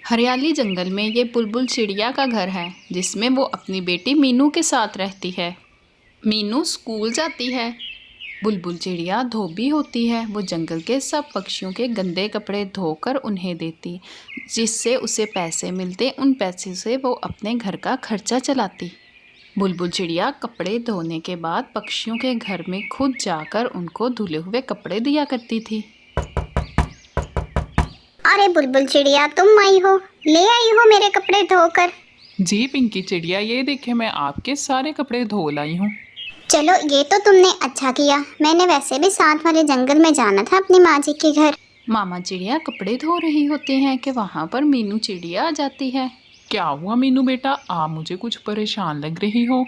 हरियाली जंगल में ये बुलबुल चिड़िया का घर है जिसमें वो अपनी बेटी मीनू के साथ रहती है। मीनू स्कूल जाती है। बुलबुल चिड़िया धोबी होती है। वो जंगल के सब पक्षियों के गंदे कपड़े धोकर उन्हें देती, जिससे उसे पैसे मिलते। उन पैसे से वो अपने घर का खर्चा चलाती। बुलबुल चिड़िया कपड़े धोने के बाद पक्षियों के घर में खुद जाकर उनको धुले हुए कपड़े दिया करती थी। अरे बुलबुल चिड़िया, तुम आई हो, ले आई हो मेरे कपड़े धोकर। जी पिंकी चिड़िया, ये देखिए मैं आपके सारे कपड़े धो लाई हूँ। चलो, ये तो तुमने अच्छा किया। मैंने वैसे भी साथ वाले जंगल में जाना था अपनी माँ जी के घर। मामा चिड़िया कपड़े धो रही होती हैं कि वहाँ पर मीनू चिड़िया आ जाती है। क्या हुआ मीनू बेटा, आप मुझे कुछ परेशान लग रही हो।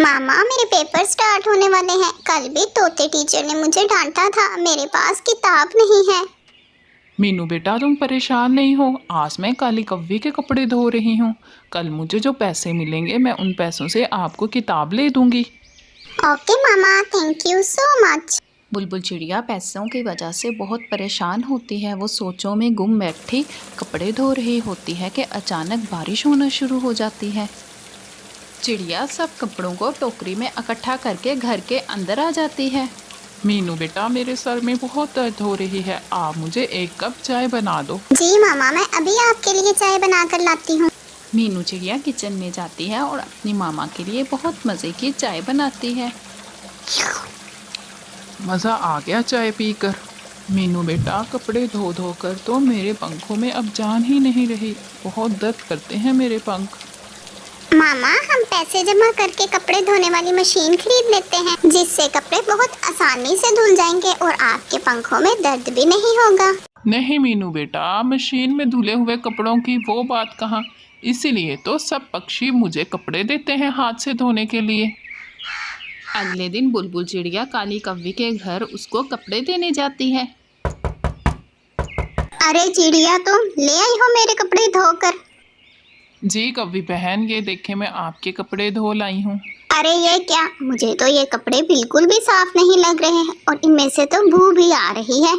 मामा, मेरे पेपर स्टार्ट होने वाले हैं। कल भी तोते टीचर ने मुझे डांटा था, मेरे पास किताब नहीं है। मीनू बेटा तुम परेशान नहीं हो, आज मैं काली कव्वी के कपड़े धो रही हूँ। कल मुझे जो पैसे मिलेंगे मैं उन पैसों से आपको किताब ले दूंगी। Okay mama, thank you so much. बुलबुल चिड़िया पैसों की वजह से बहुत परेशान होती है। वो सोचों में गुम बैठी कपड़े धो रही होती है कि अचानक बारिश होना शुरू हो जाती है। चिड़िया सब कपड़ों को टोकरी में इकट्ठा करके घर के अंदर आ जाती है। मीनू बेटा मेरे सर में बहुत दर्द हो रही है, आप मुझे एक कप चाय बना दो। जी मामा, मैं अभी आपके लिए चाय बना कर लाती हूँ। मीनू चिड़िया किचन में जाती है और अपनी मामा के लिए बहुत मज़े की चाय बनाती है। मज़ा आ गया चाय पीकर। मीनू बेटा कपड़े धो धो कर तो मेरे पंखों में अब जान ही नहीं रही, बहुत दर्द करते हैं मेरे पंख। मामा, हम पैसे जमा करके कपड़े धोने वाली मशीन खरीद लेते हैं, जिससे कपड़े बहुत आसानी से धुल जाएंगे और आपके पंखों में दर्द भी नहीं होगा। नहीं मीनू बेटा, मशीन में धुले हुए कपड़ों की वो बात कहाँ। इसीलिए तो सब पक्षी मुझे कपड़े देते हैं हाथ से धोने के लिए। अगले दिन बुलबुल चिड़िया काली कव्वी के घर उसको कपड़े देने जाती है। अरे चिड़िया, तुम ले आई हो मेरे कपड़े धोकर। जी कव्वी बहन, ये देखे मैं आपके कपड़े धो लाई हूँ। अरे ये क्या, मुझे तो ये कपड़े बिल्कुल भी साफ नहीं लग रहे हैं और इनमें से तो बू भी आ रही है।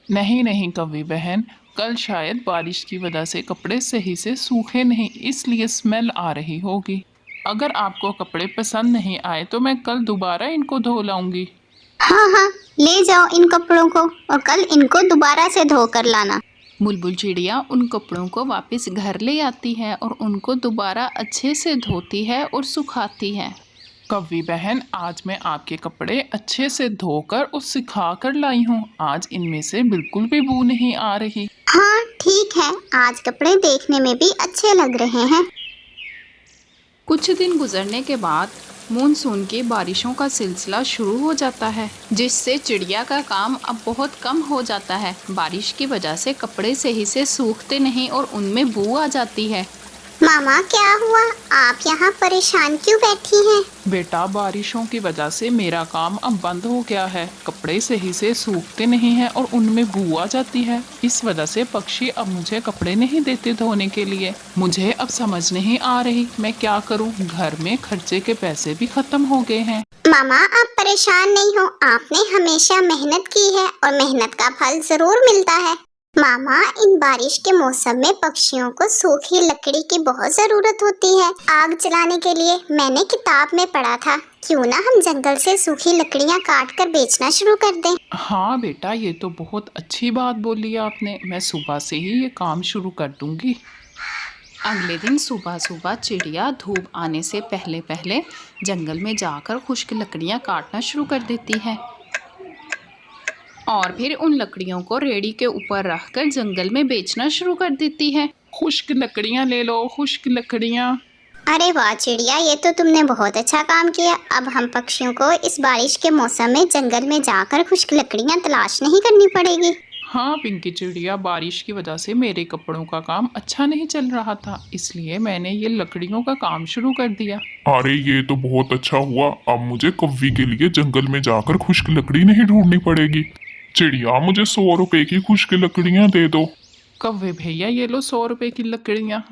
नहीं नहीं कव्वी बहन, कल शायद बारिश की वजह से कपड़े सही से सूखे नहीं, इसलिए स्मेल आ रही होगी। अगर आपको कपड़े पसंद नहीं आए तो मैं कल दोबारा इनको धो लाऊंगी। हाँ हाँ, ले जाओ इन कपड़ों को और कल इनको दोबारा से धो कर लाना। बुलबुल चिड़िया उन कपड़ों को वापस घर ले आती है और उनको दोबारा अच्छे से धोती है और सुखाती है। कव्वी बहन, आज मैं आपके कपड़े अच्छे से धोकर और सुखा कर लाई हूँ। आज इनमें से बिल्कुल भी बू नहीं आ रही। हाँ ठीक है, आज कपड़े देखने में भी अच्छे लग रहे हैं। कुछ दिन गुजरने के बाद मानसून की बारिशों का सिलसिला शुरू हो जाता है, जिससे चिड़िया का काम अब बहुत कम हो जाता है। बारिश की वजह से कपड़े सही से सूखते नहीं और उनमें बू आ जाती है। मामा, क्या हुआ? आप यहाँ परेशान क्यों बैठी हैं? बेटा बारिशों की वजह से मेरा काम अब बंद हो गया है। कपड़े सही से सूखते नहीं हैं और उनमें बू आ जाती है। इस वजह से पक्षी अब मुझे कपड़े नहीं देते धोने के लिए। मुझे अब समझ नहीं आ रही मैं क्या करूं। घर में खर्चे के पैसे भी खत्म हो गए हैं। मामा, आप परेशान नहीं हो, आपने हमेशा मेहनत की है और मेहनत का फल जरूर मिलता है। मामा, इन बारिश के मौसम में पक्षियों को सूखी लकड़ी की बहुत जरूरत होती है आग जलाने के लिए। मैंने किताब में पढ़ा था, क्यों ना हम जंगल से सूखी लकड़ियां काट कर बेचना शुरू कर दें। हाँ बेटा, ये तो बहुत अच्छी बात बोली आपने। मैं सुबह से ही ये काम शुरू कर दूंगी। अगले दिन सुबह सुबह चिड़िया धूप आने से पहले पहले जंगल में जाकर खुश्क लकड़ियाँ काटना शुरू कर देती है और फिर उन लकड़ियों को रेड़ी के ऊपर रखकर जंगल में बेचना शुरू कर देती है। खुश्क लकड़ियाँ ले लो, खुश्क लकड़ियाँ। अरे वाह चिड़िया, ये तो तुमने बहुत अच्छा काम किया। अब हम पक्षियों को इस बारिश के मौसम में जंगल में जाकर खुश्क लकड़ियाँ तलाश नहीं करनी पड़ेगी। हाँ पिंकी चिड़िया, बारिश की वजह से मेरे कपड़ों का काम अच्छा नहीं चल रहा था, इसलिए मैंने ये लकड़ियों का काम शुरू कर दिया। अरे ये तो बहुत अच्छा हुआ, अब मुझे कव्वी के लिए जंगल में जाकर खुश्क लकड़ी नहीं ढूंढनी पड़ेगी। चिड़िया, मुझे 100 रुपए की खुश्क लकड़ियाँ दे दो। कव्वे भैया, ये लो 100 रुपए की लकड़ियाँ।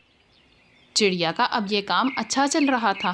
चिड़िया का अब ये काम अच्छा चल रहा था।